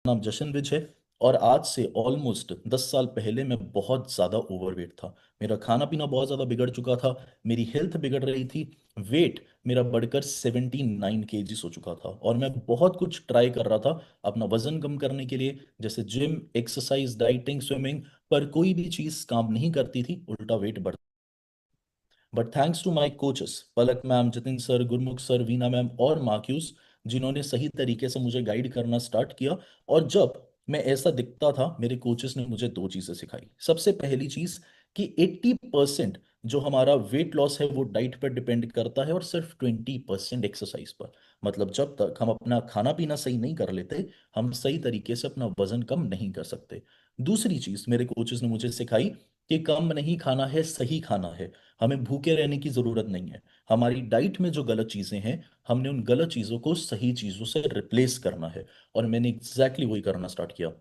नाम जशन विज है। और आज से ऑलमोस्ट 10 साल पहले मैं बहुत ज़्यादा ओवरवेट था। मेरा खाना पीना बहुत ज़्यादा बिगड़ चुका था। मेरी हेल्थ बिगड़ रही थी। वेट मेरा बढ़कर 79 kg हो चुका था और मैं बहुत कुछ ट्राई कर रहा था अपना वजन कम करने के लिए, जैसे जिम, एक्सरसाइज, डाइटिंग, स्विमिंग। पर कोई भी चीज़ काम नहीं करती थी, उल्टा वेट बढ़। But thanks to my coaches Palak ma'am, Jatin sir, Gurmukh sir, Veena ma'am और मार्क्यूस, जिन्होंने सही तरीके से मुझे गाइड करना स्टार्ट किया। और जब मैं ऐसा दिखता था, मेरे कोचेस ने मुझे दो चीज़ें सिखाई। सबसे पहली चीज़ कि 80% जो हमारा वेट लॉस है वो डाइट पर डिपेंड करता है और सिर्फ 20% एक्सरसाइज पर। मतलब जब तक हम अपना खाना पीना सही नहीं कर लेते, हम सही तरीके से अपना वजन कम नहीं कर सकते। दूसरी चीज़ मेरे कोचेस ने मुझे सिखाई कि कम नहीं खाना है, सही खाना है। हमें भूखे रहने की जरूरत नहीं है। हमारी डाइट में जो गलत चीजें हैं, हमने उन गलत चीजों को सही चीजों से रिप्लेस करना है। और मैंने एग्जैक्टली वही करना स्टार्ट किया।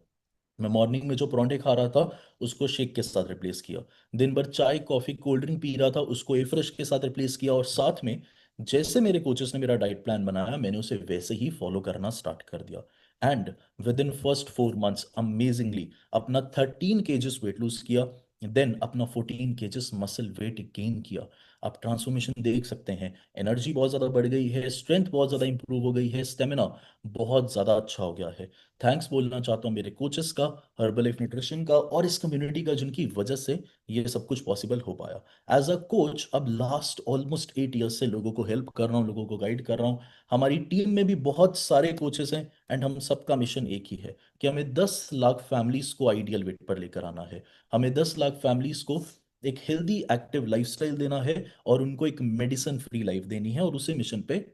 मैं मॉर्निंग में जो परांठे खा रहा था, उसको शेक के साथ रिप्लेस किया। दिन भर चाय कॉफी कोल्ड ड्रिंक पी रहा था, उसको एफ्रेश के साथ रिप्लेस किया। और साथ में जैसे मेरे कोचेस ने मेरा डाइट प्लान बनाया, मैंने उसे वैसे ही फॉलो करना स्टार्ट कर दिया। And with in first 4 months amazingly अपना 13 kgs वेट लूज किया। देन अपना 14 kgs मसल वेट गेन किया। आप ट्रांसफॉर्मेशन देख सकते हैं। एनर्जी बहुत ज़्यादा बढ़ गई है, स्ट्रेंथ बहुत ज़्यादा इंप्रूव हो गई है, स्टेमिना बहुत ज़्यादा अच्छा हो गया है। थैंक्स बोलना चाहता हूँ मेरे कोचेस का, हर्बलाइफ न्यूट्रिशन का और इस कम्युनिटी का, जिनकी वजह से ये सब कुछ पॉसिबल हो पाया। एज अ कोच अब लास्ट ऑलमोस्ट 8 ईयर्स से लोगों को हेल्प कर रहा हूँ, लोगों को गाइड कर रहा हूँ। हमारी टीम में भी बहुत सारे कोचेस हैं एंड हम सबका मिशन एक ही है कि हमें 10 लाख फैमिलीज को आइडियल वेट पर लेकर आना है। हमें 10 लाख फैमिलीज को एक हेल्दी एक्टिव लाइफस्टाइल देना है और उनको एक मेडिसिन फ्री लाइफ देनी है, और उसी मिशन पे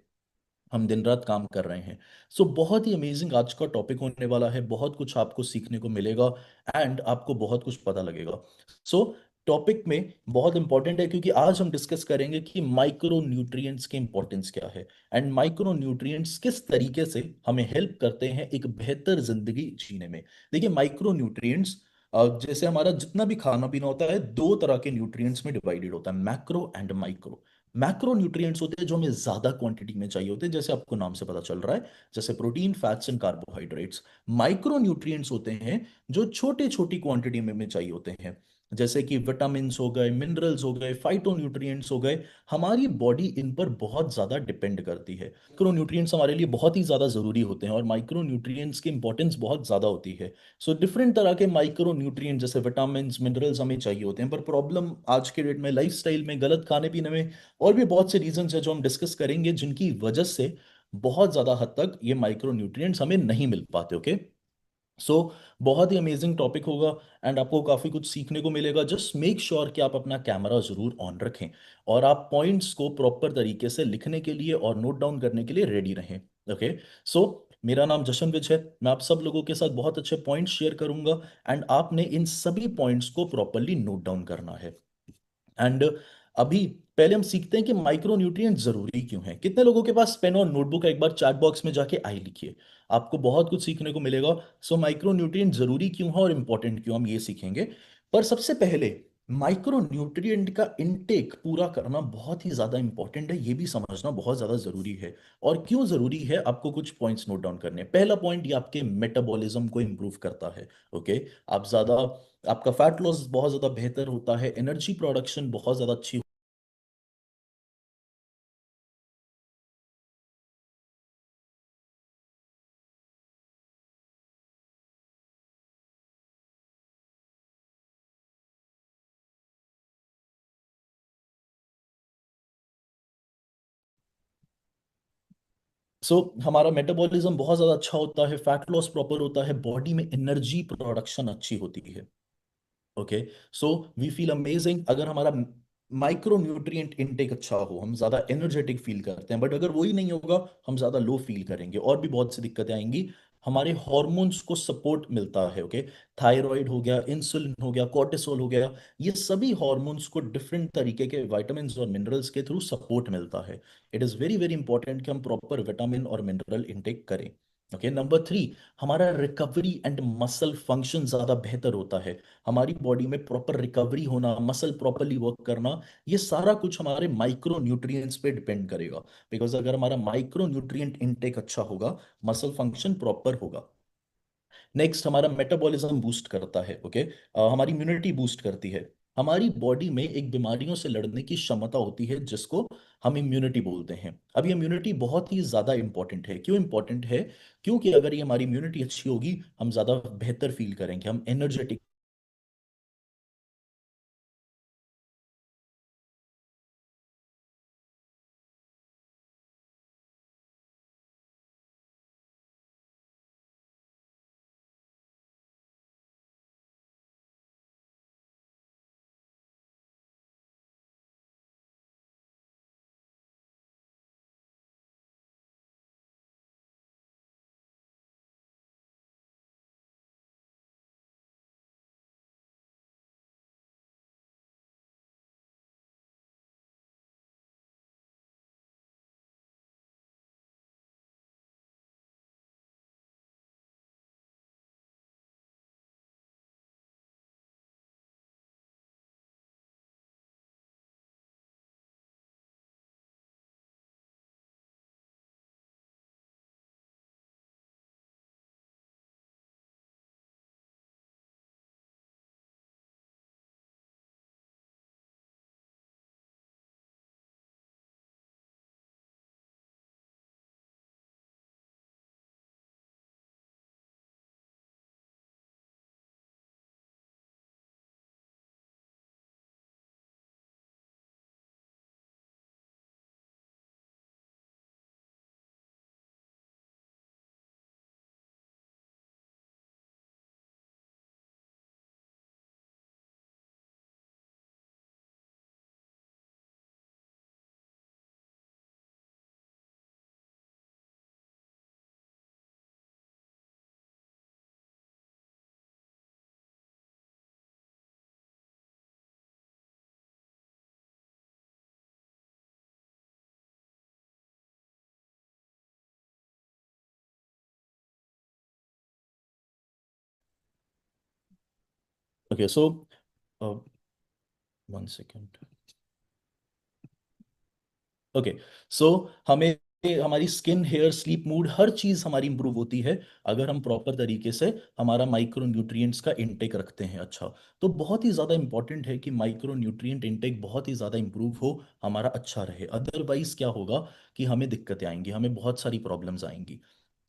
हम दिन रात काम कर रहे हैं। सो बहुत ही अमेजिंग आज का टॉपिक होने वाला है। बहुत कुछ आपको सीखने को मिलेगा एंड आपको बहुत कुछ पता लगेगा। सो टॉपिक में बहुत इंपॉर्टेंट है क्योंकि आज हम डिस्कस करेंगे कि माइक्रो न्यूट्रिएंट्स की इंपॉर्टेंस क्या है एंड माइक्रो न्यूट्रिएंट्स किस तरीके से हमें हेल्प करते हैं एक बेहतर जिंदगी जीने में। देखिए, माइक्रो न्यूट्रिएंट्स जैसे हमारा जितना भी खाना पीना होता है, दो तरह के न्यूट्रिएंट्स में डिवाइडेड होता है, macro and micro. Macro nutrients होते हैं जो हमें ज्यादा क्वांटिटी में चाहिए होते हैं, जैसे आपको नाम से पता चल रहा है, जैसे protein, fats and carbohydrates. Micro nutrients होते हैं जो छोटे छोटी क्वांटिटी में चाहिए होते हैं, जैसे कि विटामिन हो गए, मिनरल्स हो गए, फाइटो न्यूट्रिएंट्स हो गए। हमारी बॉडी इन पर बहुत ज्यादा डिपेंड करती है। माइक्रो न्यूट्रिएंट्स हमारे लिए बहुत ही ज्यादा जरूरी होते हैं और माइक्रो न्यूट्रिएंट्स की इंपॉर्टेंस बहुत ज्यादा होती है। सो डिफरेंट तरह के माइक्रो न्यूट्रिएंट जैसे विटामिन, मिनरल्स हमें चाहिए होते हैं, पर प्रॉब्लम आज के डेट में लाइफस्टाइल में, गलत खाने पीने में और भी बहुत से रीजंस हैं जो हम डिस्कस करेंगे, जिनकी वजह से बहुत ज्यादा हद तक ये माइक्रो न्यूट्रिएंट्स हमें नहीं मिल पाते। ओके। सो बहुत ही अमेजिंग टॉपिक होगा एंड आपको काफी कुछ सीखने को मिलेगा। जस्ट मेक श्योर कि आप अपना कैमरा जरूर ऑन रखें और आप पॉइंट्स को प्रॉपर तरीके से लिखने के लिए और नोट डाउन करने के लिए रेडी रहें। ओके। सो मेरा नाम जशन विज है। मैं आप सब लोगों के साथ बहुत अच्छे पॉइंट्स शेयर करूंगा एंड आपने इन सभी पॉइंट्स को प्रॉपरली नोट डाउन करना है। एंड अभी पहले हम सीखते हैं कि माइक्रो न्यूट्रिएंट जरूरी क्यों है। कितने लोगों के पास पेन और नोटबुक है? एक बार चैट बॉक्स में जाके आई लिखिए। आपको बहुत कुछ सीखने को मिलेगा। सो माइक्रो न्यूट्रिएंट जरूरी क्यों है और इंपॉर्टेंट क्यों, हम ये सीखेंगे। पर सबसे पहले माइक्रो न्यूट्रिएंट का इनटेक पूरा करना बहुत ही ज्यादा इंपॉर्टेंट है, ये भी समझना बहुत ज्यादा जरूरी है। और क्यों जरूरी है, आपको कुछ पॉइंट्स नोट डाउन करने हैं। पहला पॉइंट, ये आपके मेटाबॉलिज्म को इंप्रूव करता है। ओके। आप ज्यादा, आपका फैट लॉस बहुत ज्यादा बेहतर होता है, एनर्जी प्रोडक्शन बहुत ज्यादा अच्छी। हमारा मेटाबॉलिज्म बहुत ज्यादा अच्छा होता है, फैट लॉस प्रॉपर होता है, बॉडी में एनर्जी प्रोडक्शन अच्छी होती है। Okay. So we feel amazing अगर हमारा माइक्रो न्यूट्रिएंट इनटेक अच्छा हो, हम ज्यादा एनर्जेटिक फील करते हैं। बट अगर वही नहीं होगा, हम ज्यादा लो फील करेंगे और भी बहुत सी दिक्कतें आएंगी। हमारे हॉर्मोन्स को सपोर्ट मिलता है। ओके। थायराइड हो गया, इंसुलिन हो गया, कोर्टिसोल हो गया, ये सभी हॉर्मोन्स को डिफरेंट तरीके के विटामिन और मिनरल्स के थ्रू सपोर्ट मिलता है। It is very very important कि हम प्रॉपर विटामिन और मिनरल इनटेक करें। ओके। नंबर 3, हमारा रिकवरी एंड मसल फंक्शन ज्यादा बेहतर होता है। हमारी बॉडी में प्रॉपर रिकवरी होना, मसल प्रॉपरली वर्क करना, ये सारा कुछ हमारे माइक्रो न्यूट्रिएंट्स पे डिपेंड करेगा। बिकॉज अगर हमारा माइक्रो न्यूट्रिएंट इनटेक अच्छा होगा, मसल फंक्शन प्रॉपर होगा। नेक्स्ट हमारा मेटाबॉलिज्म बूस्ट करता है, ओके। हमारी इम्यूनिटी बूस्ट करती है। हमारी बॉडी में एक बीमारियों से लड़ने की क्षमता होती है जिसको हम इम्यूनिटी बोलते हैं। अब ये इम्यूनिटी बहुत ही ज़्यादा इंपॉर्टेंट है। क्यों इंपॉर्टेंट है? क्योंकि अगर ये हमारी इम्यूनिटी अच्छी होगी, हम ज़्यादा बेहतर फील करेंगे, हम एनर्जेटिक। ओके, सो 1 सेकेंड। ओके, सो हमें हमारी स्किन, हेयर, स्लीप, मूड, हर चीज हमारी इंप्रूव होती है अगर हम प्रॉपर तरीके से हमारा माइक्रो न्यूट्रिएंट्स का इनटेक रखते हैं। अच्छा, तो बहुत ही ज़्यादा इंपॉर्टेंट है कि माइक्रो न्यूट्रिएंट इनटेक बहुत ही ज़्यादा इंप्रूव हो, हमारा अच्छा रहे। अदरवाइज क्या होगा कि हमें दिक्कतें आएंगी, हमें बहुत सारी प्रॉब्लम्स आएंगी।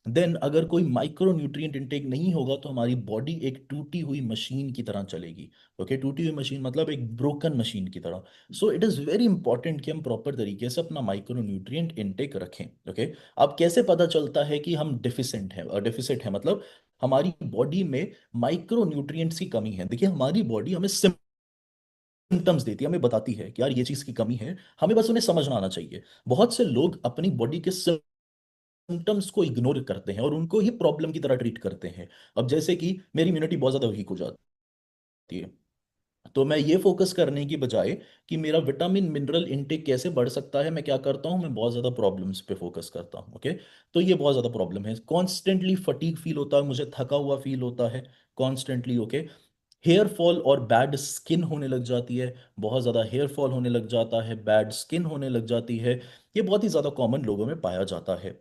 देन अगर कोई माइक्रो न्यूट्रिएंट इंटेक नहीं होगा तो हमारी बॉडी एक टूटी हुई मशीन की तरह चलेगी। ओके, टूटी हुई मशीन मतलब एक ब्रोकन मशीन की तरह। So it is very important कि हम प्रॉपर तरीके से अपना माइक्रो न्यूट्रिएंट इंटेक रखें। ओके, अब कैसे पता चलता है कि हम डिफिशेंट हैं? डिफिसिट है मतलब हमारी बॉडी में माइक्रो न्यूट्रिएंट्स की कमी है। देखिए, हमारी बॉडी हमें सिम्टम्स देती है, हमें बताती है कि यार ये चीज़ की कमी है, हमें बस उन्हें समझना आना चाहिए। बहुत से लोग अपनी बॉडी के सिम्टम्स को इग्नोर करते हैं और उनको ही प्रॉब्लम की तरह ट्रीट करते हैं। अब जैसे कि मेरी इम्यूनिटी बहुत ज़्यादा वीक हो जाती है, तो मैं ये फोकस करने की बजाय कि मेरा विटामिन मिनरल इनटेक कैसे बढ़ सकता है, मैं क्या करता हूँ, मैं बहुत ज़्यादा प्रॉब्लम्स पे फोकस करता हूँ। ओके, तो ये बहुत ज़्यादा प्रॉब्लम है। कॉन्स्टेंटली फटीग फील होता है, मुझे थका हुआ फील होता है कॉन्स्टेंटली। ओके, हेयर फॉल और बैड स्किन होने लग जाती है, बहुत ज़्यादा हेयर फॉल होने लग जाता है, बैड स्किन होने लग जाती है। ये बहुत ही ज़्यादा कॉमन लोगों में पाया जाता है।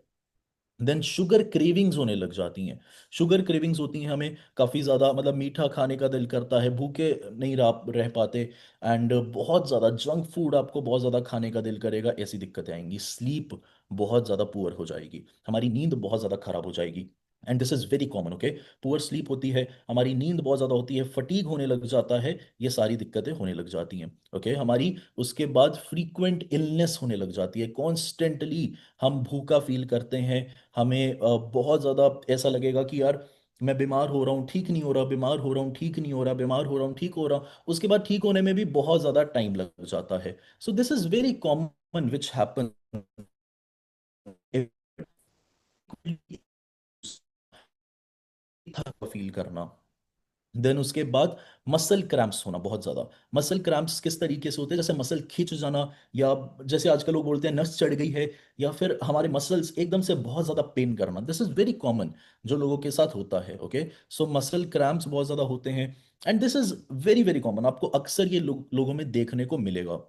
देन शुगर क्रेविंग्स होने लग जाती हैं। शुगर क्रेविंग्स होती हैं, हमें काफ़ी ज़्यादा मतलब मीठा खाने का दिल करता है, भूखे नहीं रह पाते। एंड बहुत ज़्यादा जंक फूड आपको बहुत ज़्यादा खाने का दिल करेगा, ऐसी दिक्कतें आएंगी। स्लीप बहुत ज़्यादा पुअर हो जाएगी, हमारी नींद बहुत ज़्यादा खराब हो जाएगी। And this is very common. Okay, poor sleep होती है, हमारी नींद बहुत ज़्यादा होती है, फटीग होने लग जाता है, ये सारी दिक्कतें होने लग जाती हैं। ओके, हमारी उसके बाद फ्रीक्वेंट इलनेस होने लग जाती है, कॉन्स्टेंटली हम भूखा फील करते हैं। हमें बहुत ज़्यादा ऐसा लगेगा कि यार मैं बीमार हो रहा हूँ, ठीक नहीं हो रहा, बीमार हो रहा हूँ, ठीक नहीं हो रहा, बीमार हो रहा हूँ, ठीक हो रहा हूँ। उसके बाद ठीक होने में भी बहुत ज़्यादा टाइम लग जाता है। So this is very common which happen feel करना। देन उसके बाद मसल क्रैम्प्स होना बहुत ज्यादा। मसल क्रैम्प्स किस तरीके से होते हैं? जैसे मसल खींच जाना, या जैसे आजकल लोग बोलते हैं नस चढ़ गई है, या फिर हमारे मसल्स एकदम से बहुत ज्यादा पेन करना। दिस इज वेरी कॉमन जो लोगों के साथ होता है। ओके, सो मसल क्रैम्प्स बहुत ज्यादा होते हैं, and this is very very common, आपको अक्सर ये लोगों में देखने को मिलेगा।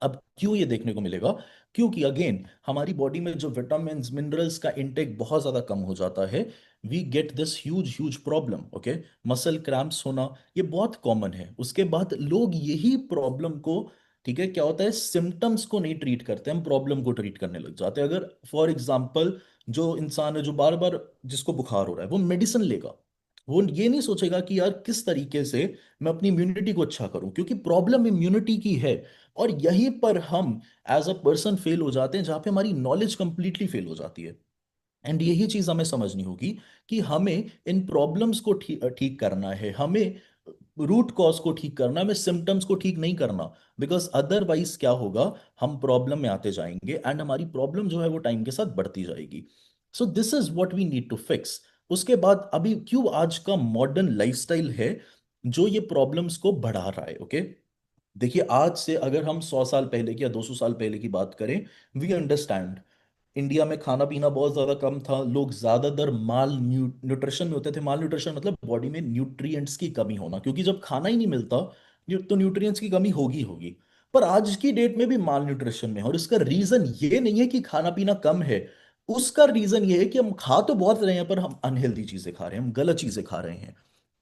अब क्यों ये देखने को मिलेगा? क्योंकि अगेन हमारी बॉडी में जो विटामिन मिनरल्स का इंटेक बहुत ज्यादा कम हो जाता है, we get this huge huge problem. Okay, muscle cramps होना ये बहुत कॉमन है। उसके बाद लोग यही प्रॉब्लम को, ठीक है, क्या होता है, सिम्टम्स को नहीं ट्रीट करते, हम प्रॉब्लम को ट्रीट करने लग जाते हैं। अगर फॉर एग्जाम्पल जो इंसान है जो बार बार जिसको बुखार हो रहा है वो मेडिसिन लेगा, वो ये नहीं सोचेगा कि यार किस तरीके से मैं अपनी इम्यूनिटी को अच्छा करूं, क्योंकि प्रॉब्लम इम्यूनिटी की है। और यहीं पर हम एज अ पर्सन फेल हो जाते हैं, जहां पे हमारी नॉलेज कंप्लीटली फेल हो जाती है। एंड यही चीज हमें समझनी होगी कि हमें इन प्रॉब्लम्स को ठीक ठीक करना है, हमें रूट कॉज को ठीक करना है, हमें सिम्टम्स को ठीक नहीं करना। बिकॉज अदरवाइज क्या होगा, हम प्रॉब्लम में आते जाएंगे एंड हमारी प्रॉब्लम जो है वो टाइम के साथ बढ़ती जाएगी। So this is what we need to fix. उसके बाद अभी क्यों आज का मॉडर्न लाइफस्टाइल है जो ये प्रॉब्लम्स को बढ़ा रहा है? ओके, देखिए आज से अगर हम 100 साल पहले की या 200 साल पहले की बात करें, वी अंडरस्टैंड इंडिया में खाना पीना बहुत ज्यादा कम था, लोग ज्यादातर माल न्यूट्रिशन में होते थे। माल न्यूट्रिशन मतलब बॉडी में न्यूट्रिएंट्स की कमी होना, क्योंकि जब खाना ही नहीं मिलता तो न्यूट्रिएंट्स की कमी होगी होगी। पर आज की डेट में भी माल न्यूट्रिशन में है, और इसका रीजन ये नहीं है कि खाना पीना कम है। उसका रीजन ये है कि हम खा तो बहुत रहे हैं पर हम अनहेल्दी चीजें खा रहे हैं, हम गलत चीजें खा रहे हैं।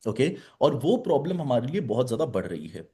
ओके, और वो प्रॉब्लम हमारे लिए बहुत ज्यादा बढ़ रही है।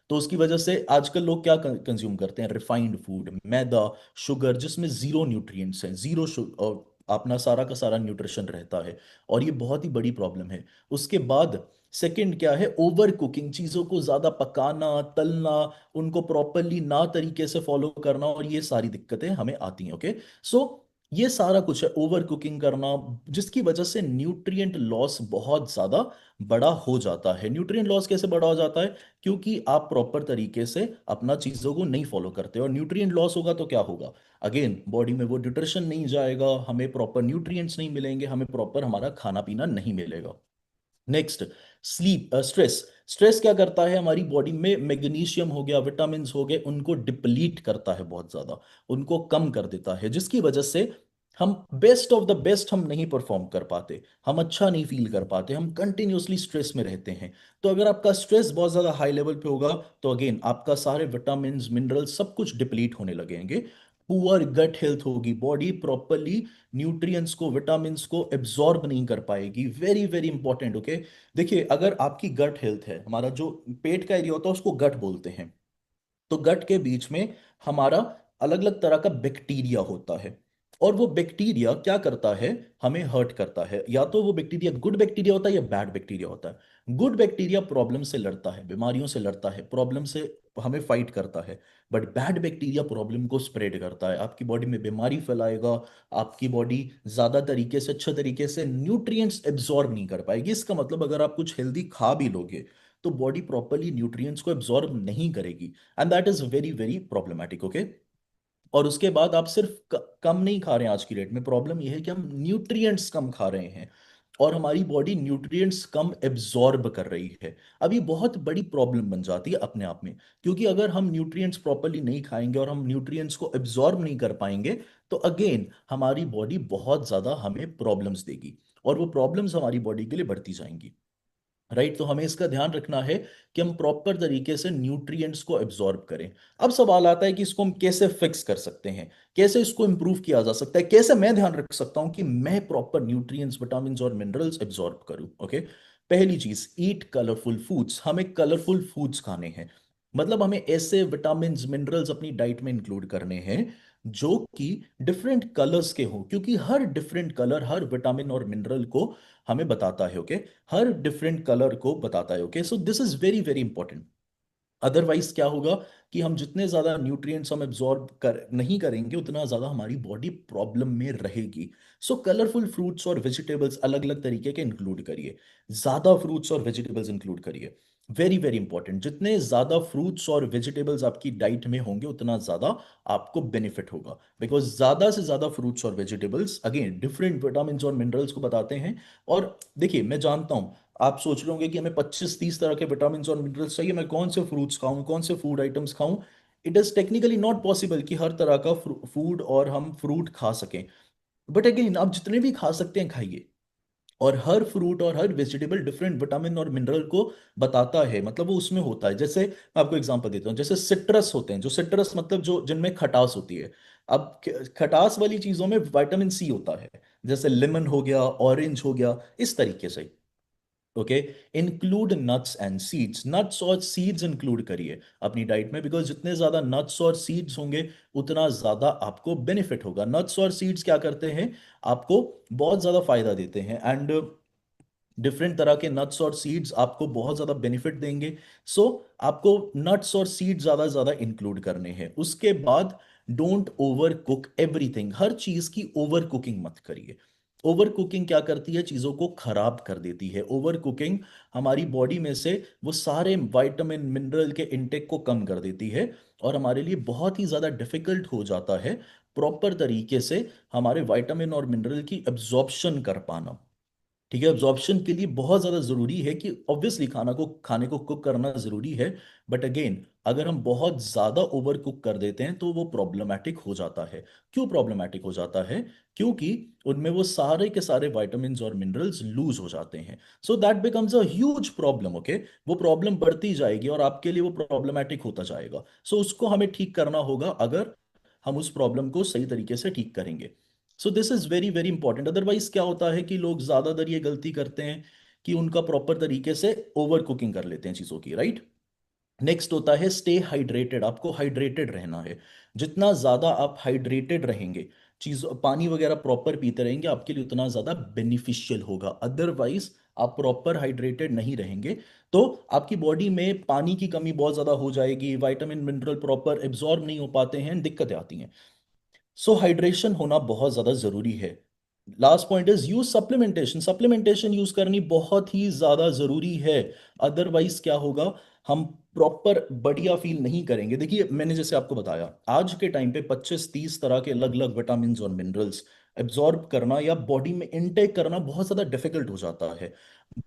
तो उसकी वजह से आजकल लोग क्या कंज्यूम करते हैं, रिफाइंड फूड, मैदा, शुगर, जिसमें जीरो न्यूट्रिएंट्स हैं, जीरो और अपना सारा का सारा न्यूट्रिशन रहता है। और ये बहुत ही बड़ी प्रॉब्लम है। उसके बाद सेकंड क्या है, ओवर कुकिंग, चीजों को ज्यादा पकाना, तलना, उनको प्रॉपरली ना तरीके से फॉलो करना, और ये सारी दिक्कतें हमें आती हैं। ओके, सो ये सारा कुछ है, ओवर कुकिंग करना, जिसकी वजह से न्यूट्रिएंट लॉस बहुत ज्यादा बड़ा हो जाता है। न्यूट्रिएंट लॉस कैसे बड़ा हो जाता है? क्योंकि आप प्रॉपर तरीके से अपना चीजों को नहीं फॉलो करते, और न्यूट्रिएंट लॉस होगा तो क्या होगा, अगेन बॉडी में वो न्यूट्रिशन नहीं जाएगा, हमें प्रॉपर न्यूट्रिएंट्स नहीं मिलेंगे, हमें प्रॉपर हमारा खाना पीना नहीं मिलेगा। Next, sleep, stress. स्ट्रेस क्या करता है, हमारी बॉडी में मैग्नीशियम हो गया, विटामिन हो गए, उनको डिप्लीट करता है बहुत ज्यादा, उनको कम कर देता है, जिसकी वजह से हम बेस्ट ऑफ द बेस्ट हम नहीं परफॉर्म कर पाते, हम अच्छा नहीं फील कर पाते, हम कंटिन्यूअसली स्ट्रेस में रहते हैं। तो अगर आपका स्ट्रेस बहुत ज्यादा हाई लेवल पे होगा तो अगेन आपका सारे विटामिन मिनरल सब कुछ डिप्लीट होने लगेंगे। पुअर गट हेल्थ होगी, बॉडी प्रॉपरली न्यूट्रिएंट्स को, विटामिन्स को एब्जॉर्ब नहीं कर पाएगी। Very very important. ओके, देखिए अगर आपकी गट हेल्थ है, हमारा जो पेट का एरिया होता है उसको गट बोलते हैं, तो गट के बीच में हमारा अलग अलग तरह का बैक्टीरिया होता है। और वो बैक्टीरिया क्या करता है, हमें हर्ट करता है। या तो वो बैक्टीरिया गुड बैक्टीरिया होता है या बैड बैक्टीरिया होता है। गुड बैक्टीरिया प्रॉब्लम से लड़ता है, बीमारियों से लड़ता है, प्रॉब्लम से हमें फाइट करता है। बट बैड बैक्टीरिया प्रॉब्लम को स्प्रेड करता है, आपकी बॉडी में बीमारी फैलाएगा, आपकी बॉडी ज्यादा तरीके से, अच्छे तरीके से न्यूट्रिएंट्स एब्जॉर्ब नहीं कर पाएगी। इसका मतलब अगर आप कुछ हेल्दी खा भी लोगे तो बॉडी प्रॉपरली न्यूट्रिएंट्स को एब्जॉर्ब नहीं करेगी, and that is very very problematic. Okay, और उसके बाद आप सिर्फ कम नहीं खा रहे हैं, आज की डेट में प्रॉब्लम यह है कि हम न्यूट्रिएंट्स कम खा रहे हैं, और हमारी बॉडी न्यूट्रिएंट्स कम एब्जॉर्ब कर रही है। अब ये बहुत बड़ी प्रॉब्लम बन जाती है अपने आप में, क्योंकि अगर हम न्यूट्रिएंट्स प्रॉपरली नहीं खाएंगे और हम न्यूट्रिएंट्स को एब्जॉर्ब नहीं कर पाएंगे, तो अगेन हमारी बॉडी बहुत ज्यादा हमें प्रॉब्लम्स देगी, और वो प्रॉब्लम्स हमारी बॉडी के लिए बढ़ती जाएंगी। राइट, तो हमें इसका ध्यान रखना है कि हम प्रॉपर तरीके से न्यूट्रिएंट्स को एब्जॉर्ब करें। अब सवाल आता है कि इसको हम कैसे फिक्स कर सकते हैं, कैसे इसको इंप्रूव किया जा सकता है, कैसे मैं ध्यान रख सकता हूं कि मैं प्रॉपर न्यूट्रिएंट्स, विटामिन और मिनरल्स एब्जॉर्ब करूं। ओके, पहली चीज, ईट कलरफुल फूड्स। हमें कलरफुल फूड्स खाने हैं, मतलब हमें ऐसे विटामिन मिनरल्स अपनी डाइट में इंक्लूड करने हैं जो कि डिफरेंट कलर्स के हों, क्योंकि हर डिफरेंट कलर हर विटामिन और मिनरल को हमें बताता है। ओके, हर डिफरेंट कलर को बताता है। Okay, so this is very very important. Otherwise क्या होगा कि हम जितने ज्यादा न्यूट्रिएंट्स हम एब्जॉर्ब कर नहीं करेंगे, उतना ज्यादा हमारी बॉडी प्रॉब्लम में रहेगी। सो कलरफुल फ्रूट्स और वेजिटेबल्स अलग अलग तरीके के इंक्लूड करिए, ज्यादा फ्रूट्स और वेजिटेबल्स इंक्लूड करिए। वेरी वेरी इंपॉर्टेंट, जितने ज्यादा फ्रूट्स और वेजिटेबल्स आपकी डाइट में होंगे उतना ज्यादा आपको बेनिफिट होगा, बिकॉज ज्यादा से ज्यादा फ्रूट्स और वेजिटेबल्स अगेन डिफरेंट विटामिन और मिनरल्स को बताते हैं। और देखिए मैं जानता हूं आप सोच रहे होंगे कि हमें 25-30 तरह के विटामिन और मिनरल्स चाहिए, मैं कौन से फ्रूट्स खाऊं, कौन से फूड आइटम्स खाऊं? It is technically not possible कि हर तरह का फूड और हम फ्रूट खा सकें। बट अगेन आप जितने भी खा सकते हैं खाइए, और हर फ्रूट और हर वेजिटेबल डिफरेंट विटामिन और मिनरल को बताता है, मतलब वो उसमें होता है। जैसे मैं आपको एग्जांपल देता हूँ, जैसे सिट्रस होते हैं, जो सिट्रस मतलब जो जिनमें खटास होती है। अब खटास वाली चीजों में विटामिन सी होता है, जैसे लेमन हो गया, ऑरेंज हो गया, इस तरीके से। Okay. Include nuts and seeds, nuts और सीड्स इंक्लूड करिए अपनी डाइट में, बिकॉज जितने ज्यादा नट्स और सीड्स होंगे उतना ज्यादा आपको बेनिफिट होगा। नट्स और सीड्स क्या करते हैं, आपको बहुत ज्यादा फायदा देते हैं, एंड डिफरेंट तरह के नट्स और सीड्स आपको बहुत ज्यादा बेनिफिट देंगे। सो आपको नट्स और सीड्स ज्यादा से ज्यादा इंक्लूड करने हैं। उसके बाद डोंट ओवर कुक एवरीथिंग, हर चीज की ओवर कुकिंग मत करिए। ओवर कुकिंग क्या करती है, चीजों को खराब कर देती है। ओवर कुकिंग हमारी बॉडी में से वो सारे विटामिन मिनरल के इनटेक को कम कर देती है, और हमारे लिए बहुत ही ज्यादा डिफिकल्ट हो जाता है प्रॉपर तरीके से हमारे विटामिन और मिनरल की एब्जॉर्प्शन कर पाना। ठीक है, एब्जॉर्प्शन के लिए बहुत ज्यादा जरूरी है कि ऑब्वियसली खाने को कुक करना जरूरी है, बट अगेन अगर हम बहुत ज्यादा ओवर कुक कर देते हैं तो वो प्रॉब्लमेटिक हो जाता है। क्यों प्रॉब्लमेटिक हो जाता है, क्योंकि उनमें वो सारे के सारे विटामिन और मिनरल्स लूज हो जाते हैं। So that becomes a huge problem. Okay, वो प्रॉब्लम बढ़ती जाएगी और आपके लिए वो प्रॉब्लमेटिक होता जाएगा। सो उसको हमें ठीक करना होगा, अगर हम उस प्रॉब्लम को सही तरीके से ठीक करेंगे। सो this is very very important. Otherwise क्या होता है कि लोग ज्यादातर ये गलती करते हैं कि उनका प्रॉपर तरीके से ओवर कुकिंग कर लेते हैं चीजों की, राइट। नेक्स्ट होता है स्टे हाइड्रेटेड, आपको हाइड्रेटेड रहना है। जितना ज्यादा आप हाइड्रेटेड रहेंगे, चीज पानी वगैरह प्रॉपर पीते रहेंगे, आपके लिए उतना ज्यादा बेनिफिशियल होगा। अदरवाइज आप प्रॉपर हाइड्रेटेड नहीं रहेंगे तो आपकी बॉडी में पानी की कमी बहुत ज्यादा हो जाएगी, विटामिन मिनरल प्रॉपर एब्जॉर्ब नहीं हो पाते हैं, दिक्कतें आती हैं। सो हाइड्रेशन होना बहुत ज्यादा जरूरी है। Last point is use supplementation, supplementation use करनी बहुत ही ज्यादा जरूरी है। अदरवाइज क्या होगा, हम प्रॉपर बढ़िया फील नहीं करेंगे। देखिए मैंने जैसे आपको बताया, आज के टाइम पे 25-30 तरह के अलग अलग विटामिन और मिनरल्स एब्जॉर्ब करना या बॉडी में इनटेक करना बहुत ज्यादा डिफिकल्ट हो जाता है।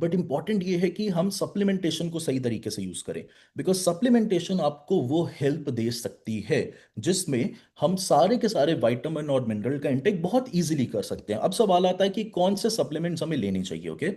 बट इंपॉर्टेंट ये है कि हम सप्लीमेंटेशन को सही तरीके से यूज करें, बिकॉज सप्लीमेंटेशन आपको वो हेल्प दे सकती है जिसमें हम सारे के सारे विटामिन और मिनरल का इंटेक बहुत इजीली कर सकते हैं। अब सवाल आता है कि कौन से सप्लीमेंट्स हमें लेने चाहिए। ओके,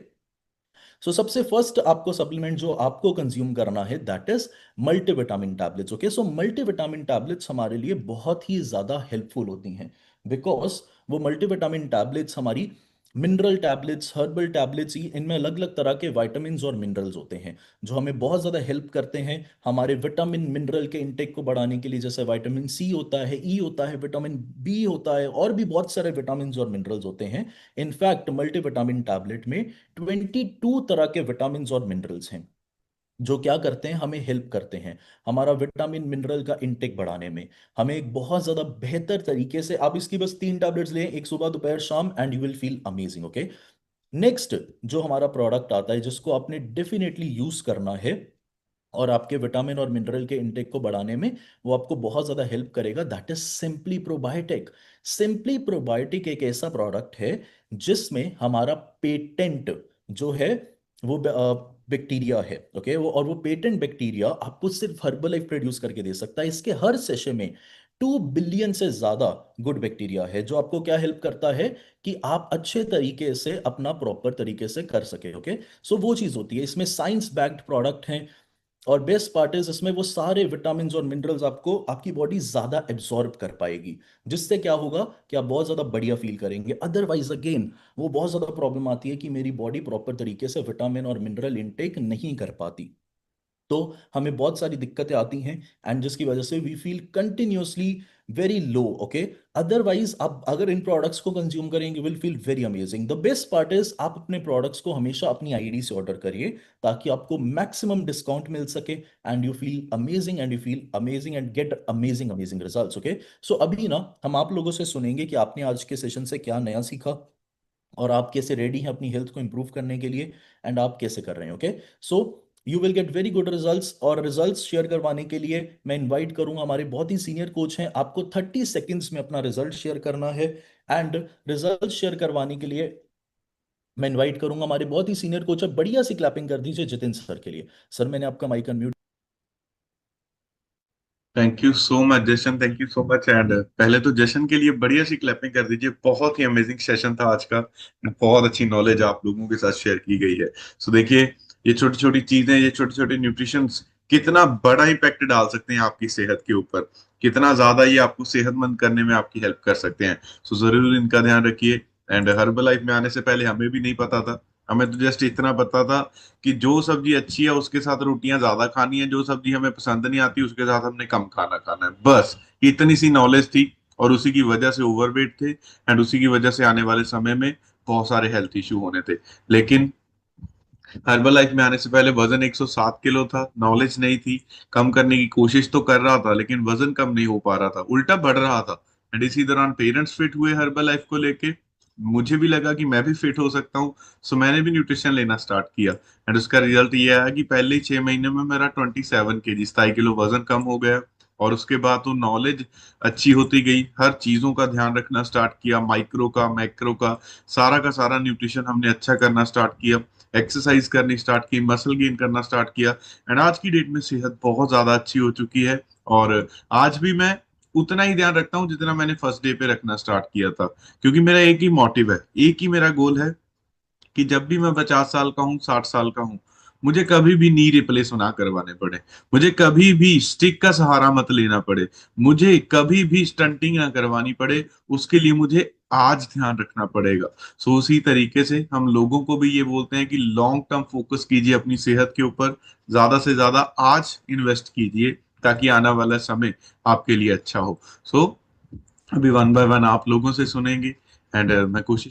सो सबसे फर्स्ट आपको सप्लीमेंट जो आपको कंज्यूम करना है that is multivitamin tablets. Okay, so multivitamin tablets हमारे लिए बहुत ही ज्यादा हेल्पफुल होती हैं, बिकॉज वो मल्टीविटामिन टैबलेट्स हमारी मिनरल टैबलेट्स, हर्बल टैबलेट्स, इनमें अलग अलग तरह के विटामिन और मिनरल्स होते हैं जो हमें बहुत ज़्यादा हेल्प करते हैं हमारे विटामिन मिनरल के इंटेक को बढ़ाने के लिए। जैसे विटामिन सी होता है, ई होता है, विटामिन बी होता है, और भी बहुत सारे विटामिन और मिनरल्स होते हैं। इनफैक्ट मल्टीविटामिन टैबलेट में 22 तरह के विटामिन और मिनरल्स हैं जो क्या करते हैं, हमें हेल्प करते हैं हमारा विटामिन मिनरल का इंटेक बढ़ाने में। हमें एक बहुत ज्यादा बेहतर तरीके से, आप इसकी बस 3 टैबलेट्स लें, एक सुबह दोपहर शाम, and you will feel amazing. Okay, next जो हमारा प्रोडक्ट आता है जिसको आपने डेफिनेटली यूज करना है और आपके विटामिन और मिनरल के इंटेक को बढ़ाने में वो आपको बहुत ज्यादा हेल्प करेगा, that is simply probiotic. Simply probiotic एक ऐसा प्रोडक्ट है जिसमें हमारा पेटेंट जो है वो बैक्टीरिया है। ओके, वो और वो पेटेंट बैक्टीरिया आपको सिर्फ हर्बलाइफ प्रोड्यूस करके दे सकता है। इसके हर सेशे में 2 बिलियन से ज्यादा गुड बैक्टीरिया है जो आपको क्या हेल्प करता है कि आप अच्छे तरीके से अपना प्रॉपर तरीके से कर सके। ओके, सो वो चीज होती है, इसमें साइंस बैक्ड प्रोडक्ट है। और बेस्ट पार्ट इज इसमें वो सारे विटामिन और मिनरल्स आपको आपकी बॉडी ज्यादा एब्जॉर्ब कर पाएगी, जिससे क्या होगा कि आप बहुत ज्यादा बढ़िया फील करेंगे। अदरवाइज अगेन वो बहुत ज्यादा प्रॉब्लम आती है कि मेरी बॉडी प्रॉपर तरीके से विटामिन और मिनरल इनटेक नहीं कर पाती, तो हमें बहुत सारी दिक्कतें आती हैं, एंड जिसकी वजह से we feel continuously very low. Okay, otherwise आप अगर इन प्रोडक्ट्स को कंज्यूम करेंगे will feel very amazing. The best part is आप अपने प्रोडक्ट्स को हमेशा अपनी आईडी से ऑर्डर करिए ताकि आपको मैक्सिमम डिस्काउंट मिल सके, and you feel amazing, and you feel amazing and get amazing amazing results. Okay, so अभी ना हम आप लोगों से सुनेंगे कि आपने आज के सेशन से क्या नया सीखा और आप कैसे रेडी हैं अपनी हेल्थ को इंप्रूव करने के लिए, एंड आप कैसे कर रहे हैं। Okay, so you will get very good results, और रिजल्ट्स शेयर करवाने के लिए मैं इनवाइट करूंगा हमारे बहुत ही सीनियर कोच हैं। आपको 30 सेकेंड्स में अपना रिजल्ट शेयर करना है, एंड रिजल्ट शेयर करवाने के लिए मैं इनवाइट करूंगा हमारे बहुत ही सीनियर कोच है। बढ़िया सी क्लैपिंग कर दीजिए जितिन सर के लिए। सर मैंने आपका mike unmute. Thank you so much Jashan, thank you so much. And पहले तो जशन के लिए बढ़िया सी क्लैपिंग कर दीजिए। बहुत ही अमेजिंग सेशन था आज का। बहुत अच्छी नॉलेज आप लोगों के साथ शेयर की गई है। सो देखिए, ये छोटी छोटी चीजें, ये छोटे छोटे न्यूट्रिशन कितना बड़ा इम्पैक्ट डाल सकते हैं आपकी सेहत के ऊपर, कितना ज्यादा ये आपको सेहतमंद करने में आपकी हेल्प कर सकते हैं। सो जरूर इनका ध्यान रखिए। एंड हर्बल लाइफ में आने से पहले हमें भी नहीं पता था। हमें तो जस्ट इतना पता था कि जो सब्जी अच्छी है उसके साथ रोटियां ज्यादा खानी है, जो सब्जी हमें पसंद नहीं आती उसके साथ हमने कम खाना खाना है, बस इतनी सी नॉलेज थी। और उसी की वजह से ओवरवेट थे, एंड उसी की वजह से आने वाले समय में बहुत सारे हेल्थ इश्यू होने थे। लेकिन हर्बल लाइफ में आने से पहले वजन 107 किलो था, नॉलेज नहीं थी। कम करने की कोशिश तो कर रहा था लेकिन वजन कम नहीं हो पा रहा था, उल्टा बढ़ रहा था। एंड इसी दौरान पेरेंट्स फिट हुए हर्बल लाइफ को लेके। मुझे भी लगा कि मैं भी फिट हो सकता हूँ। सो मैंने भी न्यूट्रिशन लेना स्टार्ट किया। एंड उसका रिजल्ट ये आया कि पहले ही 6 महीने में मेरा 27 kg, 27 किलो वजन कम हो गया। और उसके बाद तो नॉलेज अच्छी होती गई, हर चीजों का ध्यान रखना स्टार्ट किया, माइक्रो का मैक्रो का सारा न्यूट्रिशन हमने अच्छा करना स्टार्ट किया। एक्सरसाइज करनी स्टार्ट की, मसल गेन करना स्टार्ट किया। एंड आज की डेट में सेहत बहुत ज्यादा अच्छी हो चुकी है। और आज भी मैं उतना ही ध्यान रखता हूँ जितना मैंने फर्स्ट डे पे रखना स्टार्ट किया था। क्योंकि मेरा एक ही मोटिव है, एक ही मेरा गोल है कि जब भी मैं 50 साल का हूँ, 60 साल का हूँ, मुझे कभी भी नी रिप्लेस ना करवाने पड़े, मुझे कभी भी स्टिक का सहारा मत लेना पड़े, मुझे कभी भी स्टंटिंग ना करवानी पड़े। उसके लिए मुझे आज ध्यान रखना पड़ेगा। सो उसी तरीके से हम लोगों को भी ये बोलते हैं कि लॉन्ग टर्म फोकस कीजिए अपनी सेहत के ऊपर, ज्यादा से ज्यादा आज इन्वेस्ट कीजिए, ताकि आने वाला समय आपके लिए अच्छा हो। सो अभी वन बाय वन आप लोगों से सुनेंगे। एंड मैं कोशिश